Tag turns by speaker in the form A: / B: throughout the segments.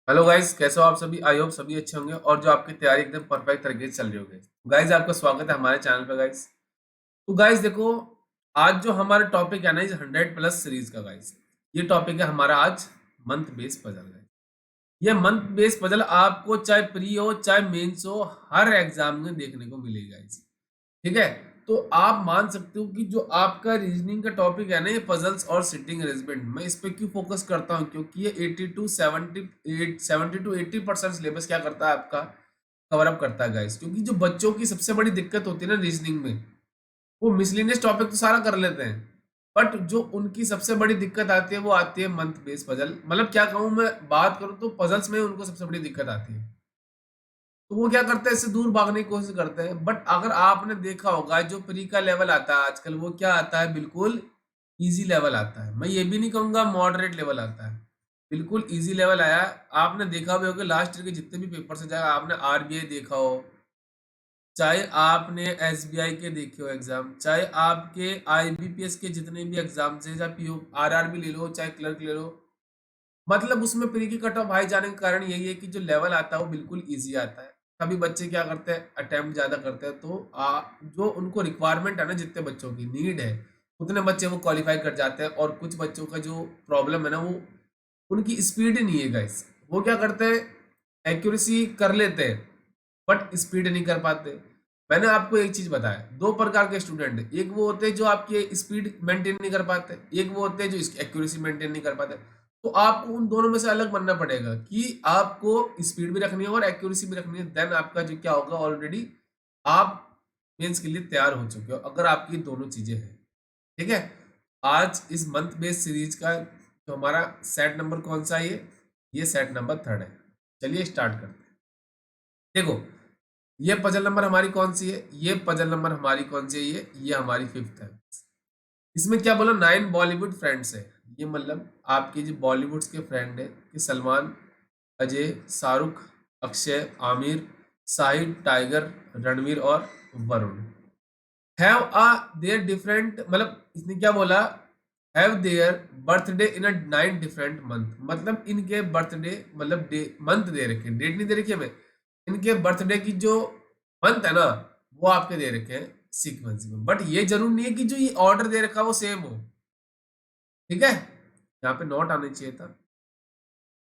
A: Hello guys, कैसे हो आप सभी। आई होप सभी अच्छे होंगे और जो आपकी तैयारी एकदम परफेक्ट तरीके से चल रही होगी। गाइस, आपका स्वागत है हमारे चैनल पे गाइस। तो गाइस देखो, आज जो हमारा टॉपिक है ना इस 100+ सीरीज का गाइस, ये टॉपिक है हमारा आज मंथ बेस्ड पजल गाइस। ये मंथ बेस्ड पजल आपको चाहे प्री हो चाहे मेंस हो, हर एग्जाम में देखने को मिलेगा गाइस। ठीक है। तो आप मान सकते हो कि जो आपका रीजनिंग का टॉपिक है ना ये पजल्स और सिटिंग अरेंजमेंट, मैं इस पे क्यों फोकस करता हूँ, क्योंकि ये 70 टू 80% सिलेबस क्या करता है आपका कवर अप करता है गाइस। क्योंकि जो बच्चों की सबसे बड़ी दिक्कत होती है ना रीजनिंग में, वो मिसलिनियस टॉपिक तो सारा कर लेते हैं, बट जो उनकी सबसे बड़ी दिक्कत आती है वो आती है मंथ बेस्ड पजल। मतलब क्या कहूँ, मैं बात करूँ तो पजल्स में उनको सबसे बड़ी दिक्कत आती है। तो वो क्या करते हैं, इससे दूर भागने की कोशिश करते हैं। बट अगर आपने देखा होगा जो प्री का लेवल आता है आजकल, वो क्या आता है, बिल्कुल इजी लेवल आता है। मैं ये भी नहीं कहूंगा मॉडरेट लेवल आता है, बिल्कुल इजी लेवल आया है। आपने देखा भी होगा लास्ट ईयर के जितने भी पेपर से, चाहे आपने आरबीआई देखा हो, चाहे आपने एसबीआई के देखे हो एग्जाम, चाहे आपके आईबीपीएस के जितने भी एग्जाम से, चाहे पीओ आरआरबी ले लो चाहे क्लर्क ले लो, मतलब उसमें प्री की कट ऑफ हाई जाने का कारण यही है कि जो लेवल आता है वो बिल्कुल इजी आता है। कभी बच्चे क्या करते हैं, अटेम्प्ट ज़्यादा करते हैं, तो जो उनको रिक्वायरमेंट है ना, जितने बच्चों की नीड है उतने बच्चे वो क्वालिफाई कर जाते हैं। और कुछ बच्चों का जो प्रॉब्लम है ना, वो उनकी स्पीड ही नहीं है गाइस। वो क्या करते हैं, एक्यूरेसी कर लेते हैं बट स्पीड नहीं कर पाते। मैंने आपको एक चीज बताया, दो प्रकार के स्टूडेंट हैं। एक वो होते हैं जो आपकी स्पीड मेंटेन नहीं कर पाते, एक वो होते हैं जो एक्यूरेसी मेंटेन नहीं कर पाते। तो आपको उन दोनों में से अलग बनना पड़ेगा कि आपको स्पीड भी रखनी है और एक्यूरेसी भी रखनी है। देन आपका जो क्या होगा, ऑलरेडी आप मेंस के लिए तैयार हो चुके हो अगर आपकी दोनों चीजें हैं। ठीक है। आज इस मंथ बेस्ड सीरीज का जो हमारा सेट नंबर कौन सा है, ये सेट नंबर 3 है। चलिए स्टार्ट करते हैं। देखो, ये पजल नंबर हमारी कौन सी है, ये पजल नंबर हमारी कौन सी है, ये हमारी 5th है। इसमें क्या बोला, 9 बॉलीवुड फ्रेंड्स है। ये मतलब आपके जो बॉलीवुड के फ्रेंड है कि सलमान, अजय, शाहरुख, अक्षय, आमिर, शाहिद, टाइगर, रणवीर और Varun have a their different, मतलब इसने क्या बोला, have their birthday in a 9 different month. मतलब इनके बर्थडे, मतलब डे मंथ दे रखे हैं, डेट नहीं दे रखी हमें। इनके बर्थडे की जो मंथ है ना, वो आपके दे रखे हैं सीक्वेंस में। बट ये जरूर नहीं है कि जो ये ऑर्डर दे रखा है वो सेम हो। ठीक है, यहाँ पे नॉट आना चाहिए था,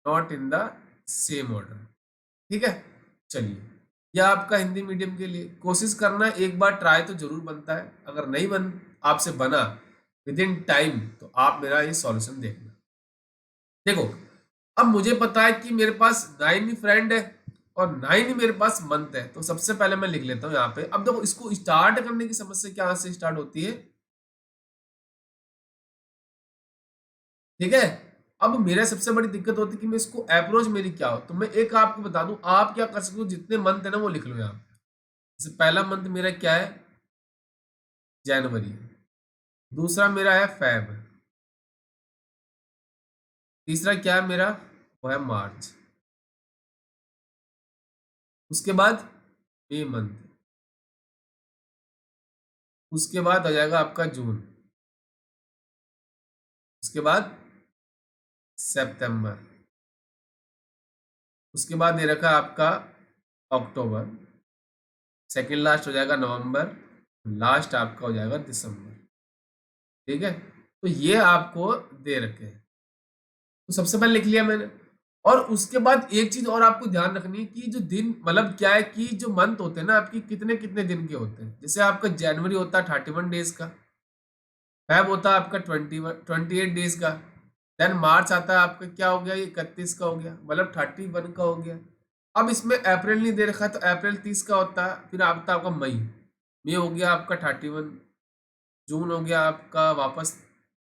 A: not in the same order. ठीक है। चलिए, यह आपका हिंदी मीडियम के लिए कोशिश करना, एक बार ट्राई तो जरूर बनता है। अगर नहीं बन आपसे बना विद इन टाइम, तो आप मेरा ये सॉल्यूशन देखना। देखो, अब मुझे पता है कि मेरे पास 9 ही फ्रेंड है और 9 ही मेरे पास मंथ है। तो सबसे पहले मैं लिख लेता हूँ यहाँ पे। अब देखो, इसको स्टार्ट करने की समस्या क्या से स्टार्ट होती है। ठीक है। अब मेरा सबसे बड़ी दिक्कत होती है कि मैं इसको अप्रोच मेरी क्या हो। तो मैं एक आपको बता दूं, आप क्या कर सकते हो, जितने मंथ है ना वो लिख लो यहाँ पे। जैसे पहला मंथ मेरा क्या है, जनवरी। दूसरा मेरा है फेब। तीसरा क्या है मेरा, वो है मार्च। उसके बाद मई मंथ। उसके बाद आ जाएगा आपका जून। उसके बाद सितंबर। उसके बाद ये रखा आपका अक्टूबर। सेकंड लास्ट हो जाएगा नवंबर। लास्ट आपका हो जाएगा दिसंबर। ठीक है। तो ये आपको दे रखे हैं। तो सबसे पहले लिख लिया मैंने। और उसके बाद एक चीज और आपको ध्यान रखनी है कि जो दिन, मतलब क्या है कि जो मंथ होते हैं ना आपकी, कितने कितने दिन के होते हैं। जैसे आपका जनवरी होता है 31 डेज का, फेब होता है आपका 28 डेज का। देन मार्च आता है आपका, क्या हो गया, ये 31 का हो गया, मतलब 31 का हो गया। अब इसमें अप्रैल नहीं दे रखा है, तो अप्रैल 30 का होता है। फिर आता है आपका मई। मई हो गया आपका 31। जून हो गया आपका वापस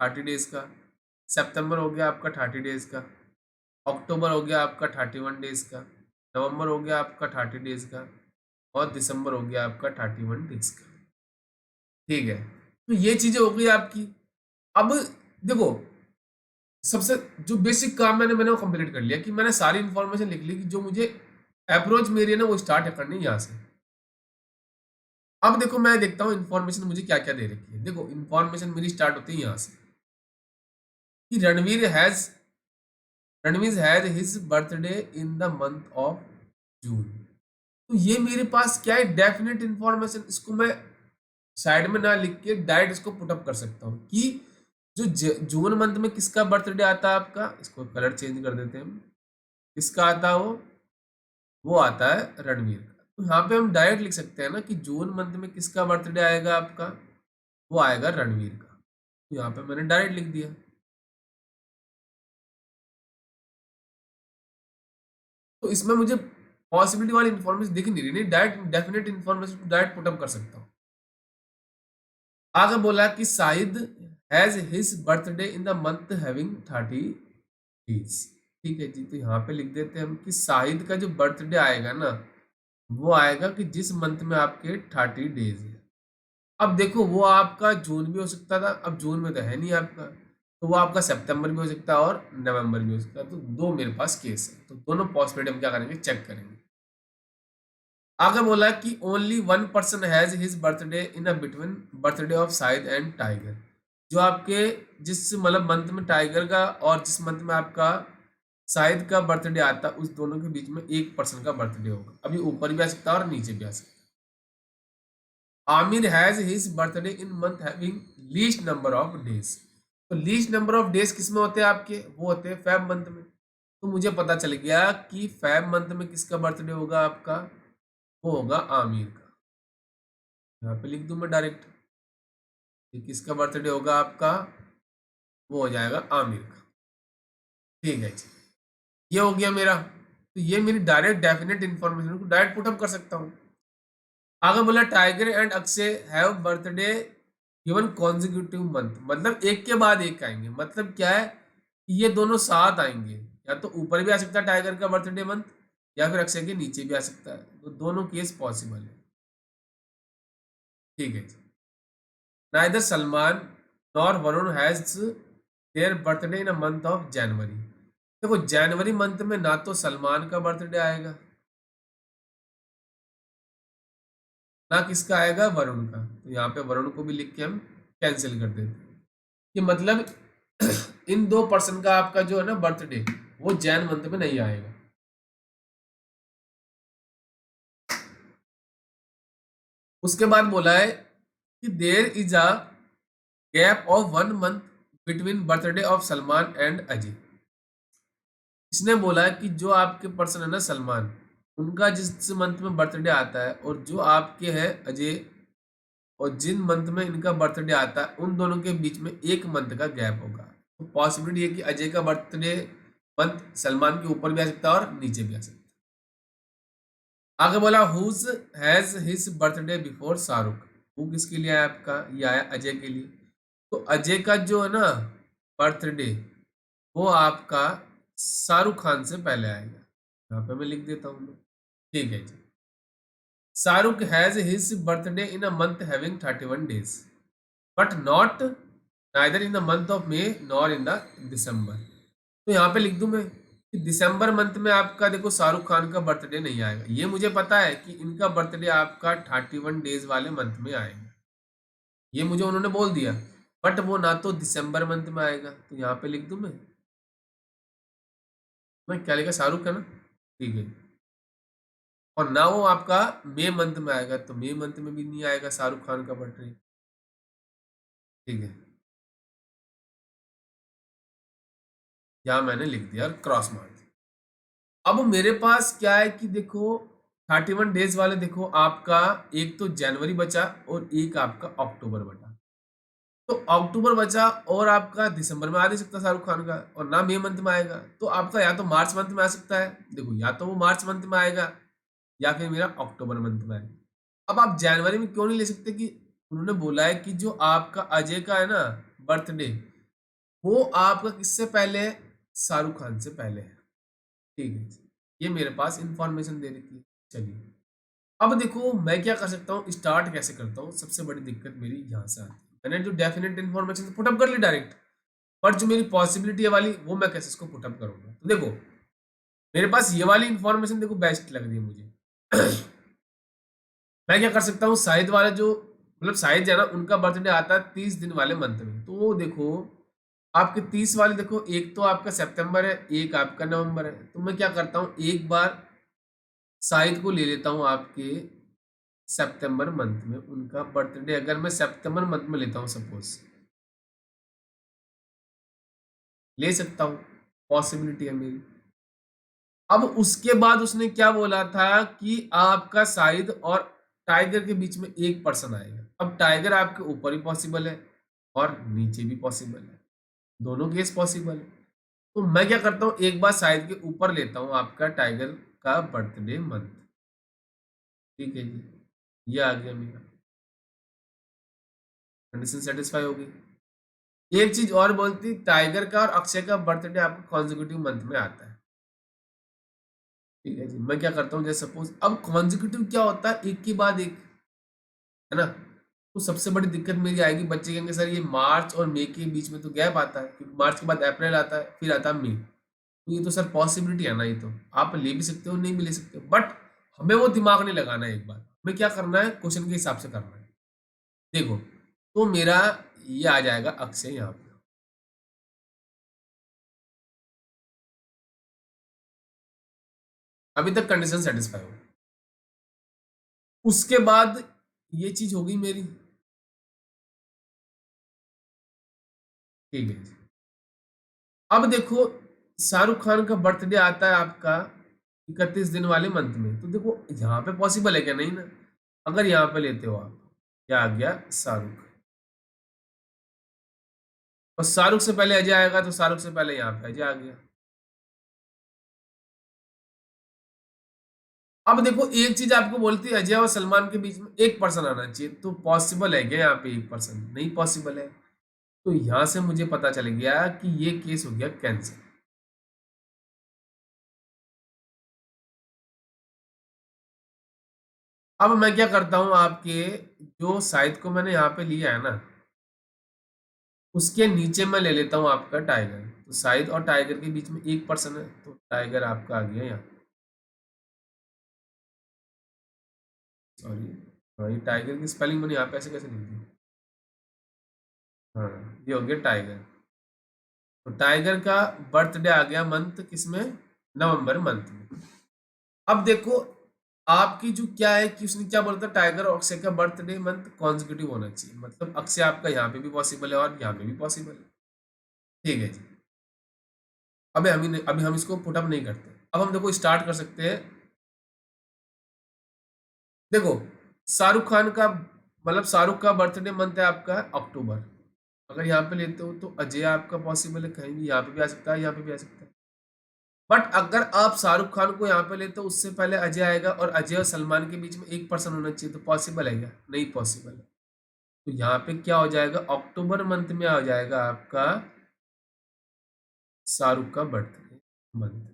A: 30 डेज का। सितंबर हो गया आपका 30 डेज का। अक्टूबर हो गया आपका 31 डेज का। नवंबर हो गया आपका 30 डेज का। और दिसंबर हो गया आपका 31 डेज का। ठीक है। तो ये चीजें हो गई आपकी। अब देखो, सबसे जो बेसिक काम मैंने मैंने वो कंप्लीट कर लिया कि मैंने सारी इंफॉर्मेशन लिख ली कि जो मुझे अप्रोच मेरी है ना वो स्टार्ट करनी है यहाँ से। अब देखो, मैं देखता हूँ इन्फॉर्मेशन मुझे क्या क्या दे रखी है। देखो, इन्फॉर्मेशन मेरी स्टार्ट होती है यहाँ से कि Ranveer has Ranveer has his birthday in the month of June. तो ये मेरे पास क्या है, डेफिनेट इंफॉर्मेशन। इसको मैं साइड में ना लिख के डायरेक्ट इसको पुटअप कर सकता हूँ कि जो जून मंथ में किसका बर्थडे आता है आपका, इसको कलर चेंज कर देते हैं हम, किसका आता है वो आता है रणवीर का। तो यहाँ पे हम डायरेक्ट लिख सकते हैं ना कि जून मंथ में किसका बर्थडे आएगा आपका, वो आएगा रणवीर का। तो यहाँ पे मैंने डायरेक्ट लिख दिया। तो इसमें मुझे पॉसिबिलिटी वाली इंफॉर्मेशन दिख नहीं रही, नहीं डायरेक्ट डेफिनेट इंफॉर्मेशन को डायरेक्ट पुटअप कर सकता हूँ। आगे बोला कि Shahid has his birthday in the month having 30 days. ठीक है जी, तो यहाँ पे लिख देते हैं हम कि शाहिद का जो बर्थडे आएगा ना, वो आएगा कि जिस मंथ में आपके 30 डेज है। अब देखो वो आपका जून भी हो सकता था, अब जून में तो है नहीं आपका, तो वो आपका सितंबर भी हो सकता है और नवंबर भी हो सकता है। तो दो मेरे पास केस है, तो दोनों पॉसिबिलिटी हम क्या करेंगे, चेक करेंगे। आगे बोला कि only one person has his birthday in a between birthday of Shahid and tiger. जो आपके जिस मतलब मंथ में टाइगर का और जिस मंथ में आपका शाहिद का बर्थडे आता है, उस दोनों के बीच में एक पर्सन का बर्थडे होगा। अभी ऊपर भी आ सकता है और नीचे भी आ सकता है। Aamir has his birthday in month having least number of days. तो लीस्ट नंबर ऑफ डेज किस में होते हैं आपके, वो होते हैं फेब मंथ में। तो मुझे पता चल गया कि फेब मंथ में किसका बर्थडे होगा आपका, वो होगा आमिर का। यहाँ पे लिख दूं मैं डायरेक्ट कि किसका बर्थडे होगा आपका, वो हो जाएगा आमिर का। ठीक है जी, ये हो गया मेरा। तो ये मेरी डायरेक्ट डेफिनेट इन्फॉर्मेशन को डायरेक्ट पुटअप कर सकता हूँ। आगे बोला tiger and Akshay have birthday given consecutive month, मतलब एक के बाद एक आएंगे। मतलब क्या है कि ये दोनों साथ आएंगे, या तो ऊपर भी आ सकता है टाइगर का बर्थडे मंथ, या फिर अक्षय के नीचे भी आ सकता है। तो दोनों केस पॉसिबल है। ठीक है जी। Neither Salman nor Varun has their birthday in a month of January. देखो जनवरी मंथ में ना तो सलमान का बर्थडे आएगा, ना किसका आएगा, वरुण का। तो यहाँ पे वरुण को भी लिख के हम कैंसिल कर देते हैं कि मतलब इन दो पर्सन का आपका जो है ना बर्थडे, वो जैन मंथ में नहीं आएगा। उसके बाद बोला है कि there is a gap of 1 month between birthday of Salman and Ajay. इसने बोला है कि जो आपके पर्सन है ना सलमान, उनका जिस मंथ में बर्थडे आता है और जो आपके हैं अजय, और जिन मंथ में इनका बर्थडे आता है, उन दोनों के बीच में एक मंथ का गैप होगा। तो पॉसिबिलिटी है कि अजय का बर्थडे मंथ सलमान के ऊपर भी आ सकता है और नीचे भी आ सकता है। आगे बोला whose has his birthday before Shahrukh. वो किसके लिए आया आपका, ये आया अजय के लिए। तो अजय का जो है ना बर्थडे, वो आपका शाहरुख खान से पहले आएगा। यहाँ पे मैं लिख देता हूँ। ठीक है जी। Shahrukh has his birthday in a month having 31 days but not neither in the month of May nor in the December. तो यहाँ पे लिख दूं मैं कि दिसंबर मंथ में आपका देखो शाहरुख खान का बर्थडे नहीं आएगा। ये मुझे पता है कि इनका बर्थडे आपका 31 डेज वाले मंथ में आएगा, ये मुझे उन्होंने बोल दिया। बट वो ना तो दिसंबर मंथ में आएगा, तो यहाँ पे लिख दूं मैं क्या लिखा, शाहरुख है ना। ठीक है। और ना वो आपका मई मंथ में आएगा, तो मई मंथ में भी नहीं आएगा शाहरुख खान का बर्थडे। ठीक है, यहाँ मैंने लिख दिया और क्रॉस मार दिया। अब मेरे पास क्या है कि देखो 31 डेज वाले, देखो आपका एक तो जनवरी बचा और एक आपका अक्टूबर बचा। तो अक्टूबर बचा और आपका दिसंबर में आ नहीं सकता शाहरुख खान का, और ना मई मंथ में आएगा। तो आपका या तो मार्च मंथ में आ सकता है, देखो या तो वो मार्च मंथ में आएगा या फिर मेरा अक्टूबर मंथ में आएगा। अब आप जनवरी में क्यों नहीं ले सकते कि उन्होंने बोला है कि जो आपका अजय का है ना बर्थडे, वो आपका किससे पहले है, शाहरुख खान से पहले है। ठीक है, ये मेरे पास इंफॉर्मेशन दे रखी है। चलिए अब देखो मैं क्या कर सकता हूँ, स्टार्ट कैसे करता हूँ। सबसे बड़ी दिक्कत मेरी यहाँ से आती है, मैंने जो डेफिनेट इन्फॉर्मेशन पुटअप कर ली डायरेक्ट, बट जो मेरी पॉसिबिलिटी है वाली, वो मैं कैसे इसको पुटअप करूंगा। तो देखो मेरे पास ये वाली इंफॉर्मेशन देखो बेस्ट लग रही है मुझे। मैं क्या कर सकता हूँ, शाहिद वाले जो मतलब शाहिद है ना, उनका बर्थडे आता है 30 दिन वाले मंथ में। तो वो देखो आपके 30 वाले देखो, एक तो आपका सितंबर है, एक आपका नवंबर है। तो मैं क्या करता हूँ, एक बार शाहिद को ले लेता हूँ आपके सितंबर मंथ में, उनका बर्थडे अगर मैं सितंबर मंथ में लेता हूँ सपोज, ले सकता हूँ, पॉसिबिलिटी है मेरी। अब उसके बाद उसने क्या बोला था कि आपका शाहिद और टाइगर के बीच में एक पर्सन आएगा। अब टाइगर आपके ऊपर भी पॉसिबल है और नीचे भी पॉसिबल है, दोनों केस पॉसिबल है। तो मैं क्या करता हूँ, एक बार शाहिद के ऊपर लेता हूँ आपका टाइगर का बर्थडे मंथ। ठीक है जी, ये आ गया मेरा, कंडीशन सेटिस्फाई हो गई। एक चीज और बोलती, टाइगर का और अक्षय का बर्थडे आपका कॉन्जिक्यूटिव मंथ में आता है। ठीक है जी, मैं क्या करता हूँ, जैसे सपोज, अब कॉन्जिक्यूटिव क्या होता है, एक के बाद एक, है ना। तो सबसे बड़ी दिक्कत मेरी आएगी, बच्चे कहेंगे सर ये मार्च और मई के बीच में तो गैप आता है, क्योंकि मार्च के बाद अप्रैल आता है, फिर आता है मई। तो ये तो सर पॉसिबिलिटी है ना, ये तो आप ले भी सकते हो नहीं भी ले सकते हो, बट हमें वो दिमाग नहीं लगाना है। एक बार हमें क्या करना है, क्वेश्चन के हिसाब से करना है। देखो, तो मेरा ये आ जाएगा अक्षय यहाँ पे। अभी तक कंडीशन सेटिस्फाई हो, उसके बाद ये चीज होगी मेरी। ठीक है जी। अब देखो, शाहरुख खान का बर्थडे आता है आपका 31 दिन वाले मंथ में, तो देखो यहाँ पे पॉसिबल है क्या, नहीं ना। अगर यहाँ पे लेते हो आप, क्या आ गया, शाहरुख, और शाहरुख से पहले अजय आएगा, तो शाहरुख से पहले यहाँ पे अजय आ गया। अब देखो, एक चीज आपको बोलती है, अजय और सलमान के बीच में एक पर्सन आना चाहिए, तो पॉसिबल है क्या यहाँ पे एक पर्सन, नहीं पॉसिबल है। तो यहां से मुझे पता चल गया कि ये केस हो गया कैंसिल। अब मैं क्या करता हूं, आपके जो साइड को मैंने यहाँ पे लिया है ना, उसके नीचे मैं ले लेता हूँ आपका टाइगर। तो साइड और टाइगर के बीच में एक पर्सन है, तो टाइगर आपका आ गया यहाँ। सॉरी, हाँ, ये टाइगर की स्पेलिंग मैंने यहाँ पे ऐसे कैसे लिख दी। हाँ, ये हो गया टाइगर। तो टाइगर का बर्थडे आ गया मंथ किसमें, नवंबर मंथ में। अब देखो, आपकी जो क्या है कि उसने क्या बोला था, टाइगर और अक्षय का बर्थडे मंथ कॉन्जिक्यूटिव होना चाहिए, मतलब अक्षय आपका यहाँ पे भी पॉसिबल है और यहाँ पे भी पॉसिबल है। ठीक है जी। अभी हम इसको पुटअप नहीं करते, अब हम देखो स्टार्ट कर सकते हैं। देखो, शाहरुख खान का, मतलब शाहरुख का बर्थडे मंथ है आपका अक्टूबर। अगर यहाँ पे लेते हो तो अजय आपका पॉसिबल है, कहीं भी यहाँ पे भी आ सकता है, यहाँ पे भी आ सकता है। बट अगर आप शाहरुख खान को यहाँ पे लेते हो, उससे पहले अजय आएगा, और अजय और सलमान के बीच में एक पर्सन होना चाहिए, तो पॉसिबल है क्या, नहीं पॉसिबल है। तो यहाँ पे क्या हो जाएगा, अक्टूबर मंथ में आ जाएगा आपका शाहरुख का बर्थडे मंथ।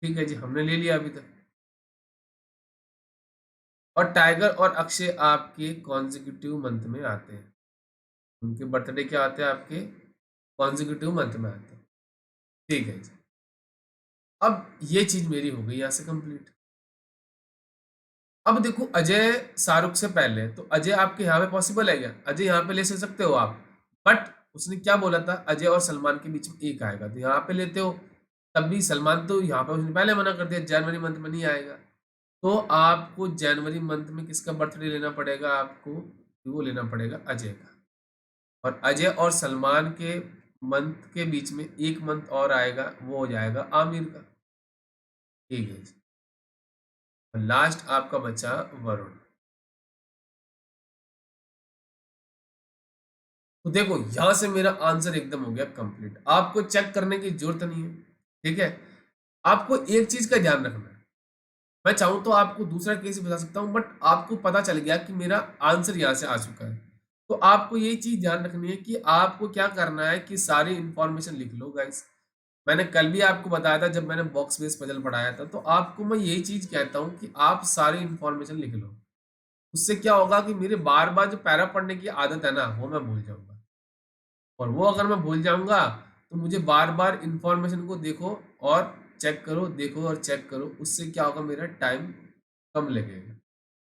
A: ठीक है जी, हमने ले लिया अभी तक। और टाइगर और अक्षय आपके कॉन्जिक्यूटिव मंथ में आते हैं, उनके बर्थडे क्या आते हैं आपके, कॉन्जिक्यूटिव मंथ में आते हैं। ठीक है जी। अब ये चीज मेरी हो गई यहाँ से कंप्लीट। अब देखो, अजय शाहरुख से पहले, तो अजय आपके यहाँ पे पॉसिबल है क्या, अजय यहाँ पे ले सकते हो आप। बट उसने क्या बोला था, अजय और सलमान के बीच में एक आएगा, तो यहाँ पे लेते हो। तब भी सलमान तो यहाँ पे उसने पहले मना कर दिया, जनवरी मंथ में नहीं आएगा। तो आपको जनवरी मंथ में किसका बर्थडे लेना पड़ेगा आपको, वो लेना पड़ेगा अजय का। और अजय और सलमान के मंथ के बीच में एक मंथ और आएगा, वो हो जाएगा आमिर का। ठीक है जी। लास्ट आपका बचा वरुण। तो देखो, यहां से मेरा आंसर एकदम हो गया कंप्लीट, आपको चेक करने की जरूरत नहीं है। ठीक है, आपको एक चीज का ध्यान रखना है, मैं चाहूं तो आपको दूसरा केस भी बता सकता हूं, बट आपको पता चल गया कि मेरा आंसर यहां से आ चुका है। तो आपको ये चीज ध्यान रखनी है कि आपको क्या करना है कि सारी इंफॉर्मेशन लिख लो गाइस। मैंने कल भी आपको बताया था जब मैंने बॉक्स बेस पजल पढ़ाया था, तो आपको मैं यही चीज कहता हूँ कि आप सारी इंफॉर्मेशन लिख लो। उससे क्या होगा कि मेरे बार बार जो पैरा पढ़ने की आदत है ना, वो मैं भूल जाऊंगा। और वो अगर मैं भूल जाऊंगा, तो मुझे बार बार इंफॉर्मेशन को देखो और चेक करो, देखो और चेक करो, उससे क्या होगा, मेरा टाइम कम लगेगा।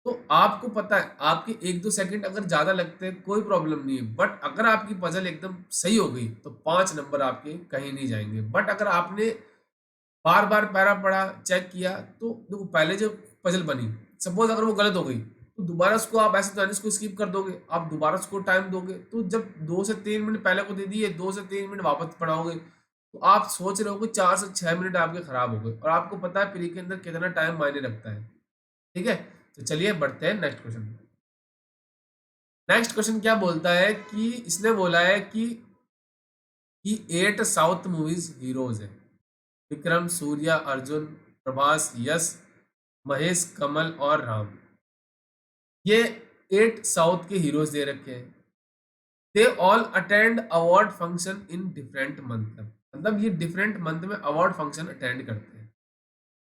A: तो आपको पता है आपके 1-2 सेकंड अगर ज्यादा लगते हैं कोई प्रॉब्लम नहीं है, बट अगर आपकी पजल एकदम सही हो गई तो 5 नंबर आपके कहीं नहीं जाएंगे। बट अगर आपने बार बार पैरा पढ़ा, चेक किया, तो देखो पहले जो पजल बनी, सपोज अगर वो गलत हो गई तो दोबारा उसको आप ऐसे तो इसको स्किप कर दोगे, आप दोबारा उसको टाइम दोगे, तो जब 2 से 3 मिनट पहले को दे दिए, 2 से 3 मिनट वापस पढ़ाओगे, तो आप सोच रहे हो कि 4 से 6 मिनट आपके खराब हो गए, और आपको पता है प्री के अंदर कितना टाइम मायने रखता है। ठीक है, तो चलिए बढ़ते हैं नेक्स्ट क्वेश्चन। नेक्स्ट क्वेश्चन क्या बोलता है कि इसने बोला है कि 8 साउथ मूवीज हीरोज है, विक्रम, सूर्या, अर्जुन, प्रभास, यश, महेश, कमल और राम। ये 8 साउथ के हीरोज दे रखे हैं। They all attend award function in different month, मतलब ये डिफरेंट मंथ में अवार्ड फंक्शन अटेंड करते हैं।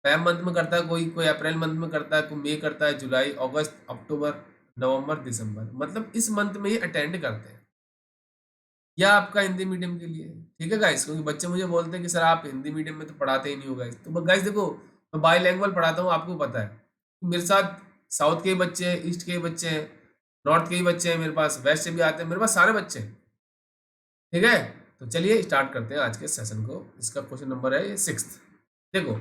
A: फैब मंथ में करता है कोई, कोई अप्रैल मंथ में करता है, कोई मई करता है, जुलाई, अगस्त, अक्टूबर, नवंबर, दिसंबर, मतलब इस मंथ में ये अटेंड करते हैं। या आपका हिंदी मीडियम के लिए, ठीक है गाइस, क्योंकि बच्चे मुझे बोलते हैं कि सर आप हिंदी मीडियम में तो पढ़ाते ही नहीं हो गाइस। तो गाइस देखो, मैं बाईलैंग्वेज पढ़ाता हूँ, आपको पता है मेरे साथ साउथ के ही बच्चे हैं, ईस्ट के ही बच्चे हैं, नॉर्थ के ही बच्चे हैं, मेरे पास वेस्ट से भी आते हैं, मेरे पास सारे बच्चे हैं। ठीक है, तो चलिए स्टार्ट करते हैं आज के सेशन को। इसका क्वेश्चन नंबर है ये 6th। देखो,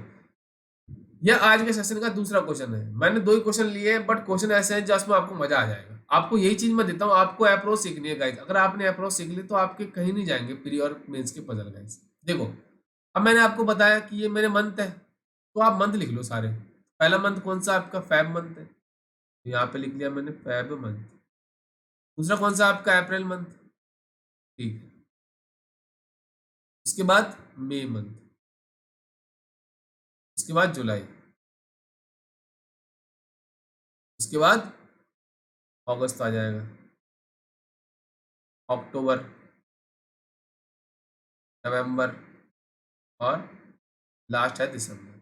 A: यह आज के सेशन का दूसरा क्वेश्चन है। मैंने 2 ही क्वेश्चन लिए हैं, बट क्वेश्चन ऐसे हैं जिसमें आपको मजा आ जाएगा। आपको यही चीज मैं देता हूँ, आपको अप्रोच सीखनी है गाइस। अगर आपने अप्रोच सीख ली तो आपके कहीं नहीं जाएंगे प्री और मेंस के पजल गाइस। देखो, अब मैंने आपको बताया कि ये मेरे मंथ है, तो आप मंथ लिख लो सारे। पहला मंथ कौन सा आपका? फैब मंथ है, तो यहाँ पे लिख लिया मैंने फैब मंथ। दूसरा कौन सा आपका? अप्रैल मंथ, ठीक है। उसके बाद मई मंथ, उसके बाद जुलाई, उसके बाद अगस्त आ जाएगा, अक्टूबर, नवंबर और लास्ट है दिसंबर।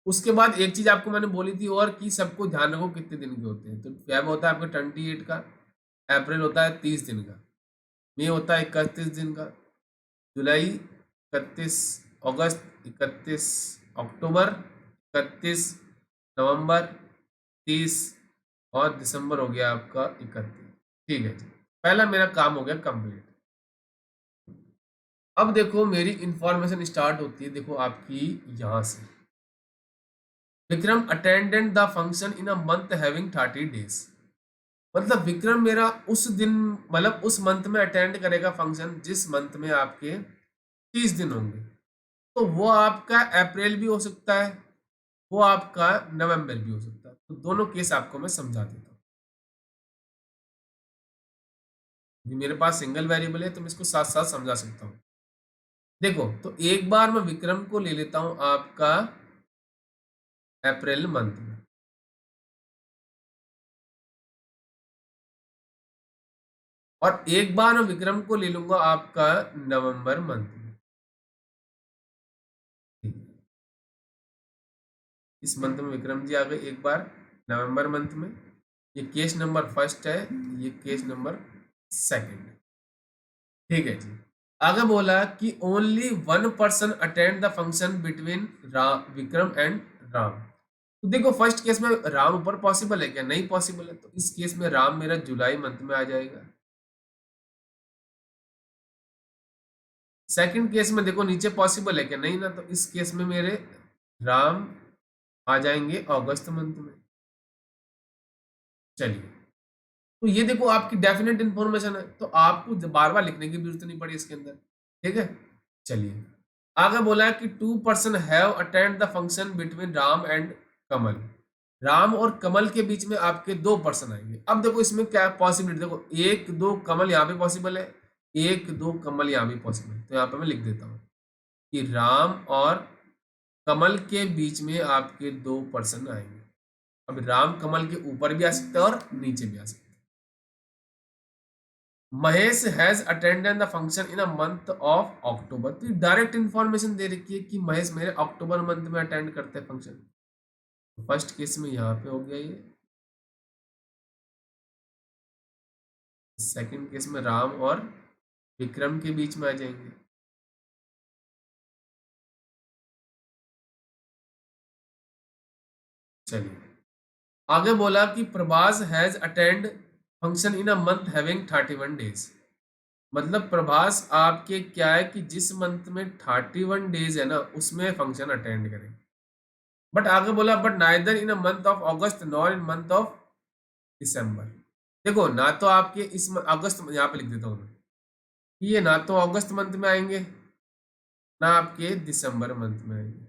A: उसके बाद एक चीज आपको मैंने बोली थी और कि सबको ध्यान रखो कितने दिन के होते हैं। तो फेब होता है आपका 28 का, अप्रैल होता है 30 दिन का, मई होता है 31 दिन का, जुलाई 31, अगस्त 31, अक्टूबर 31, नवंबर 30 और दिसंबर हो गया आपका 31। ठीक है जी, पहला मेरा काम हो गया कंप्लीट। अब देखो मेरी इंफॉर्मेशन स्टार्ट होती है, देखो आपकी यहां से, Vikram attendant the function in a month having 30 days। मतलब विक्रम मेरा उस दिन, मतलब उस मंथ में अटेंड करेगा फंक्शन जिस मंथ में आपके 30 दिन होंगे। तो वो आपका अप्रैल भी हो सकता है, वो आपका नवंबर भी हो सकता है। तो दोनों केस आपको मैं समझा देता हूँ। मेरे पास सिंगल वेरिएबल है तो मैं इसको साथ साथ समझा सकता हूँ। देखो, तो एक बार मैं विक्रम को ले लेता हूं आपका अप्रैल मंथ में, और एक बार मैं विक्रम को ले लूंगा आपका नवंबर मंथ में। इस मंथ में विक्रम जी आ गए एक बार नवंबर मंथ में। ये केस नंबर फर्स्ट है, ये केस नंबर सेकंड। ठीक है जी, आगे बोला कि only 1 person attend the function between Vikram and Ram. तो देखो फर्स्ट केस में राम ऊपर पॉसिबल है क्या? नहीं पॉसिबल है, तो इस केस में राम मेरा जुलाई मंथ में आ जाएगा। सेकंड केस में देखो नीचे पॉसिबल है क्या? नहीं ना, तो इस केस में मेरे राम आ जाएंगे अगस्त मंथ में। चलिए, तो ये देखो आपकी डेफिनेट इंफॉर्मेशन है, तो आपको बार बार लिखने की जरूरत नहीं पड़ी इसके अंदर। ठीक है, चलिए आगे बोला है कि 2 person have attend the function between Ram and Kamal. Ram और कमल के बीच में आपके 2 पर्सन आएंगे। अब देखो इसमें क्या पॉसिबिलिटी, देखो 1 2 कमल यहाँ पे पॉसिबल है, 1 2 कमल यहाँ भी पॉसिबल है। तो यहाँ पे मैं लिख देता हूँ कि राम और कमल के बीच में आपके 2 पर्सन आएंगे। अब राम कमल के ऊपर भी आ सकता है और नीचे भी आ सकता है। Mahesh has attended the function in a month of October. तो डायरेक्ट इंफॉर्मेशन दे रखी है कि महेश मेरे अक्टूबर मंथ में अटेंड करते हैं फंक्शन। फर्स्ट केस में यहाँ पे हो गया ये, सेकंड केस में राम और विक्रम के बीच में आ जाएंगे। चलिए, आगे बोला कि Prabhas has attend function in a month having 31 days. मतलब प्रभास आपके क्या है कि जिस मंथ में 31 डेज है ना उसमें फंक्शन अटेंड करें। बट आगे बोला but neither in a month of August nor in month of December. देखो ना तो आपके अगस्त यहाँ पे लिख देता हूँ मैं, ये ना तो अगस्त मंथ में आएंगे ना आपके दिसंबर मंथ में आएंगे।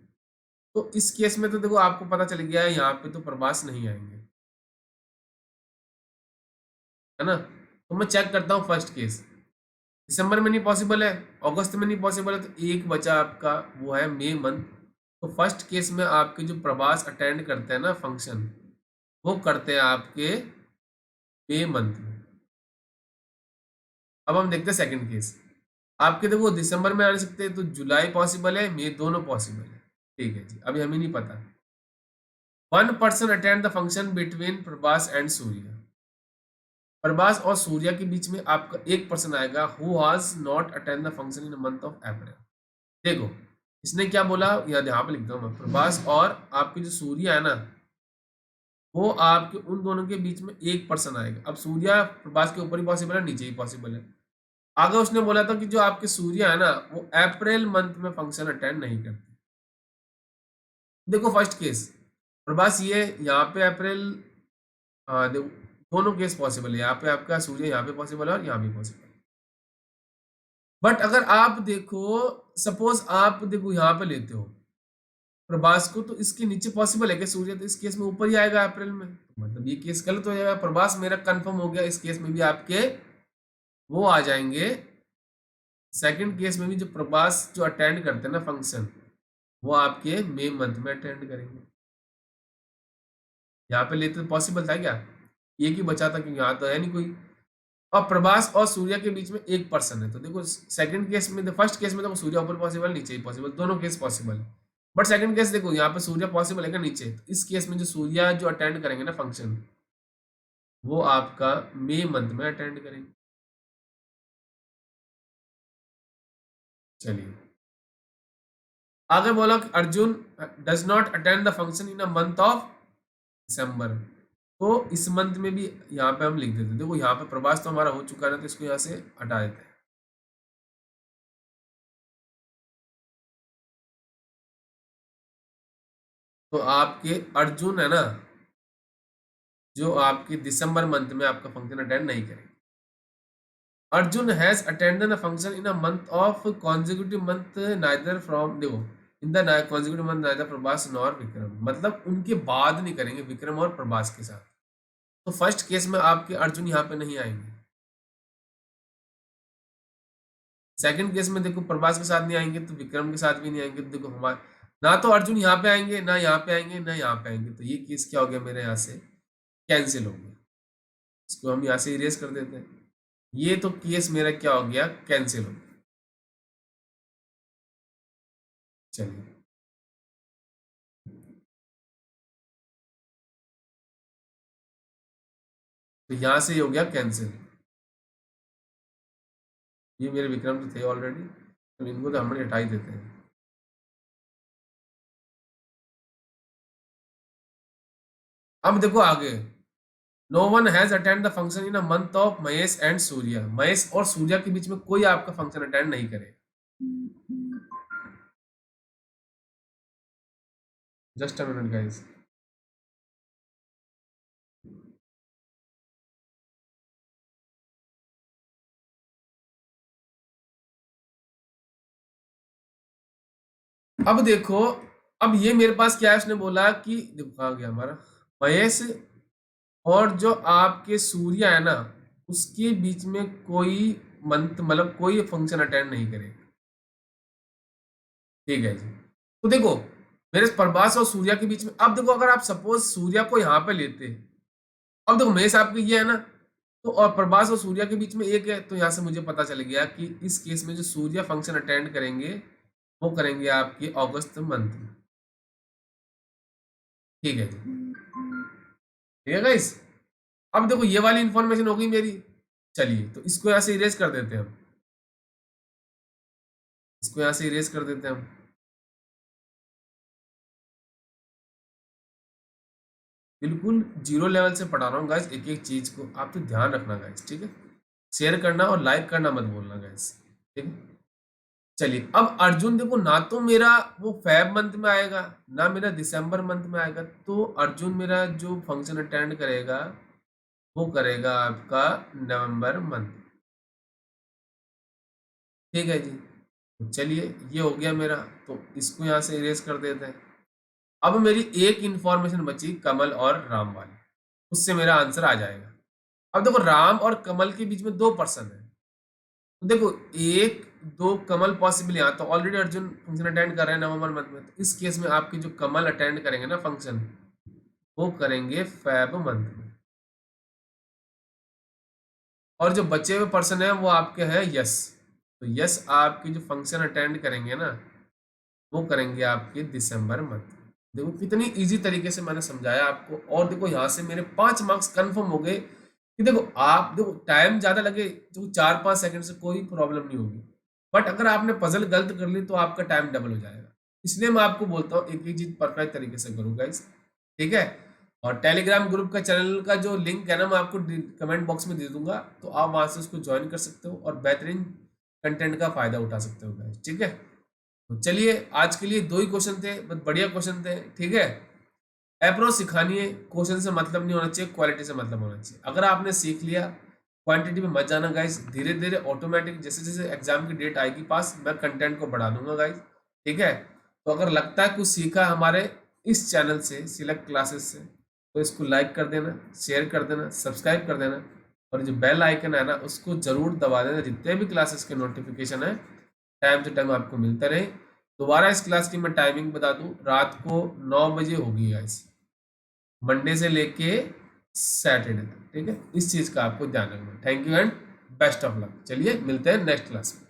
A: तो इस केस में तो देखो आपको पता चल गया है यहाँ पे तो प्रभास नहीं आएंगे, है ना। तो मैं चेक करता हूँ फर्स्ट केस, दिसंबर में नहीं पॉसिबल है, अगस्त में नहीं पॉसिबल है, तो एक बचा आपका वो है मई मंथ। तो फर्स्ट केस में आपके जो प्रभास अटेंड करते हैं ना फंक्शन, वो करते हैं आपके मई मंथ में। अब हम देखते हैं सेकंड केस। आपके देखो दिसंबर में आ नहीं सकते, तो जुलाई पॉसिबल है, मई दोनों पॉसिबल है। ठीक है जी, अभी हमें नहीं पता। One person attend the function between Prabhas and Surya. Prabhas और सूर्य के बीच में आपका एक पर्सन आएगा who has not attend the function in month of April. देखो इसने क्या बोला, यहाँ पे लिखता हूँ मैं, प्रभास और आपके जो सूर्य है ना, वो आपके उन दोनों के बीच में एक पर्सन आएगा। अब सूर्य प्रभास के ऊपर ही पॉसिबल है, नीचे ही पॉसिबल है। आगे उसने बोला था कि जो आपके सूर्य है ना वो अप्रैल मंथ में फंक्शन अटेंड नहीं करते। देखो फर्स्ट केस प्रभास ये यहाँ पे अप्रैल, हाँ देखो दोनों केस पॉसिबल है, यहाँ पे आपका सूर्य यहाँ पे पॉसिबल है और यहाँ भी पॉसिबल है। बट अगर आप देखो, सपोज आप देखो यहाँ पे लेते हो प्रभास को, तो इसके नीचे पॉसिबल है कि सूर्य, तो इस केस में ऊपर ही आएगा अप्रैल में, तो मतलब ये केस गलत हो जाएगा। प्रभास मेरा कंफर्म हो गया, इस केस में भी आपके वो आ जाएंगे। सेकंड केस में भी जो प्रभास जो अटेंड करते हैं ना फंक्शन, वो आपके मई मंथ में अटेंड करेंगे। यहाँ पे लेते तो पॉसिबल था क्या, एक ही बचा था क्योंकि यहाँ तो है नहीं कोई। और प्रभास और सूर्य के बीच में एक पर्सन है, तो देखो सेकंड केस में, फर्स्ट केस में तो सूर्य ऊपर पॉसिबल नीचे ही पॉसिबल, दोनों केस पॉसिबल है। बट सेकंड केस देखो यहाँ पे सूर्य पॉसिबल है क्या नीचे, तो इस केस में जो सूर्य जो अटेंड करेंगे ना फंक्शन, वो आपका मई मंथ में अटेंड करेंगे। चलिए आगे बोला कि Arjun does not attend the function in a month of December. तो इस मंथ में भी यहाँ पे हम लिख देते हैं, देखो यहाँ पे प्रभास तो हमारा हो चुका है ना, तो इसको यहाँ से हटा देते हैं। तो आपके अर्जुन है ना, जो आपके दिसंबर मंथ में आपका फंक्शन अटेंड नहीं करेंगे। Arjun has attended the function in a month of consecutive month neither from, देखो in the consecutive month neither Prabhas nor Vikram, मतलब उनके बाद नहीं करेंगे विक्रम और प्रभास के साथ। तो फर्स्ट केस में आपके अर्जुन यहाँ पे नहीं आएंगे। सेकंड केस में देखो प्रभास के साथ नहीं आएंगे तो विक्रम के साथ भी नहीं आएंगे, तो देखो हमारे ना तो अर्जुन यहाँ पे आएंगे, ना यहाँ पे आएंगे, ना यहाँ पे आएंगे, तो ये केस क्या हो गया मेरे यहाँ से कैंसिल हो गया। इसको हम यहाँ से इरेज कर देते हैं, ये तो केस मेरा क्या हो गया कैंसिल हो गया। चलिए तो यहाँ से ये हो गया कैंसिल। ये मेरे विक्रम तो थे ऑलरेडी, तो इनको तो हम हटा ही देते हैं। अब देखो आगे, no one has attend the function in a month of Mahesh and Surya. Mahesh और सूर्य के बीच में कोई आपका फंक्शन अटेंड नहीं करे। Just a minute guys. अब देखो, अब ये मेरे पास क्या है, उसने बोला कि देखो कहाँ गया हमारा महेश और जो आपके सूर्य है ना, उसके बीच में कोई मंथ मतलब कोई फंक्शन अटेंड नहीं करे। ठीक है जी। तो देखो मेरे प्रभास और सूर्य के बीच में, अब देखो अगर आप सपोज सूर्य को यहाँ पे लेते, अब देखो मेष आपके ये है ना, तो और प्रभास और सूर्य के बीच में एक है, तो यहाँ से मुझे पता चल गया कि इस केस में जो सूर्य फंक्शन अटेंड करेंगे वो करेंगे आपके अगस्त मंथ में। ठीक है जी, ठीक है गाइस। अब देखो ये वाली इंफॉर्मेशन हो गई मेरी। चलिए तो इसको यहाँ से इरेज कर देते हैं हम, इसको यहाँ से इरेज कर देते हैं हम। बिल्कुल जीरो लेवल से पढ़ा रहा हूँ गाइस, एक एक चीज को आप तो ध्यान रखना गाइस, ठीक है। शेयर करना और लाइक करना मत भूलना गाइस, ठीक है। चलिए, अब अर्जुन देखो, ना तो मेरा वो फेब मंथ में आएगा, ना मेरा दिसंबर मंथ में आएगा, तो अर्जुन मेरा जो फंक्शन अटेंड करेगा वो करेगा आपका नवंबर मंथ, ठीक है जी। तो चलिए, ये हो गया मेरा, तो इसको यहाँ से इरेज कर देते हैं। अब मेरी एक इंफॉर्मेशन बची कमल और राम वाली, उससे मेरा आंसर आ जाएगा। अब देखो, राम और कमल के बीच में दो पर्सन है, तो देखो एक दो कमल पॉसिबल, यहाँ तो ऑलरेडी अर्जुन फंक्शन अटेंड कर रहे हैं नवंबर मंथ में, तो इस केस में आपके जो कमल अटेंड करेंगे ना फंक्शन, वो करेंगे फेब मंथ में। और जो बचे हुए पर्सन है वो आपके हैं यस, तो यस आपके जो फंक्शन अटेंड करेंगे ना वो करेंगे आपके दिसंबर मंथ। देखो कितनी इजी तरीके से मैंने समझाया आपको, और देखो यहाँ से मेरे 5 मार्क्स कंफर्म हो गए कि देखो आप देखो टाइम ज्यादा लगे तो 4-5 सेकंड से कोई प्रॉब्लम नहीं होगी, बट अगर आपने पजल गलत कर ली तो आपका टाइम डबल हो जाएगा। इसलिए मैं आपको बोलता हूँ एक एक चीज परफेक्ट तरीके से करो गाइस, ठीक है। और टेलीग्राम ग्रुप का चैनल का जो लिंक है ना मैं आपको कमेंट बॉक्स में दे दूंगा, तो आप वहां से उसको ज्वाइन कर सकते हो और बेहतरीन कंटेंट का फायदा उठा सकते हो गाइस, ठीक है। तो चलिए, आज के लिए 2 ही क्वेश्चन थे, बस बढ़िया क्वेश्चन थे, ठीक है। अप्रोच सिखानी है, क्वेश्चन से मतलब नहीं होना चाहिए, क्वालिटी से मतलब होना चाहिए। अगर आपने सीख लिया, क्वांटिटी में मत जाना गाइस, धीरे धीरे ऑटोमेटिक जैसे जैसे एग्जाम की डेट आएगी पास, मैं कंटेंट को बढ़ा दूंगा गाइस, ठीक है। तो अगर लगता है कुछ सीखा हमारे इस चैनल से, सिलेक्ट क्लासेस से, तो इसको लाइक कर देना, शेयर कर देना, सब्सक्राइब कर देना, और जो बेल आइकन है ना उसको जरूर दबा देना, जितने भी क्लासेस के नोटिफिकेशन है टाइम टू टाइम आपको मिलता रहे। दोबारा इस क्लास की मैं टाइमिंग बता दूं, रात को 9 बजे होगी गाइस, मंडे से लेके सैटरडे तक, ठीक है। इस चीज का आपको ध्यान रखना। Thank you and best of luck. चलिए मिलते हैं नेक्स्ट क्लास में।